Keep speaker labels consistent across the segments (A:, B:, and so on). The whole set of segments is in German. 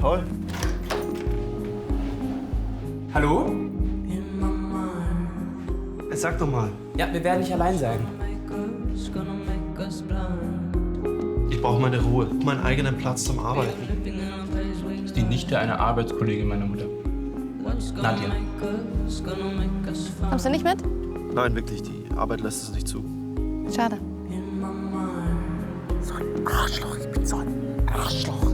A: toll.
B: Hallo?
A: Sag doch mal.
B: Ja, wir werden nicht allein sein.
A: Ich brauche meine Ruhe, meinen eigenen Platz zum Arbeiten.
B: Das ist die Nichte einer Arbeitskollegin meiner Mutter. Nadja.
C: Kommst du nicht mit?
A: Nein, wirklich, die Arbeit lässt es nicht zu.
C: Schade.
A: So ein Arschloch, ich bin so ein Arschloch.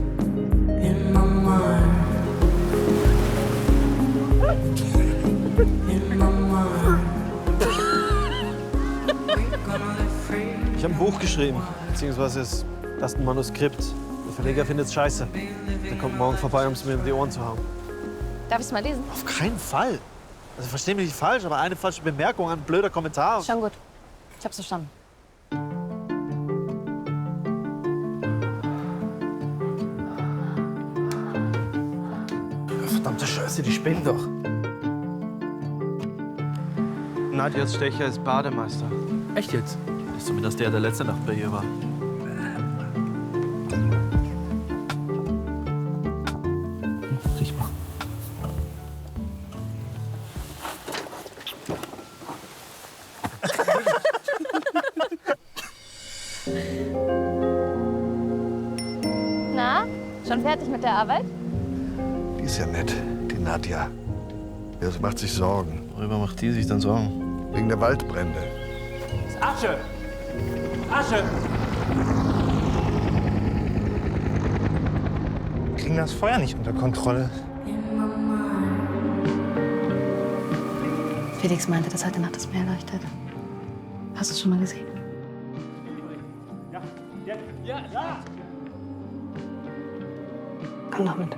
A: Ich habe ein Buch geschrieben, beziehungsweise das ist ein Manuskript. Der Verleger findet es scheiße. Der kommt morgen vorbei, um es mir in die Ohren zu hauen.
C: Darf ich es mal lesen?
A: Auf keinen Fall. Also versteh mich nicht falsch, aber eine falsche Bemerkung, ein blöder Kommentar.
C: Schon gut. Ich hab's verstanden.
A: Verdammte Scheiße, die spinnen doch. Nadjas Stecher ist Bademeister.
B: Echt jetzt?
A: Ist zumindest der letzte Nacht bei ihr war.
B: Riech mal.
C: Na, schon fertig mit der Arbeit?
D: Die ist ja nett, die Nadja. Ja, sie macht sich Sorgen.
A: Worüber macht die sich dann Sorgen?
D: Wegen der Waldbrände.
B: Asche! Asche!
E: Wir kriegen das Feuer nicht unter Kontrolle.
C: Felix meinte, dass heute Nacht das Meer leuchtet. Hast du es schon mal gesehen?
B: Ja, ja.
C: Komm doch mit.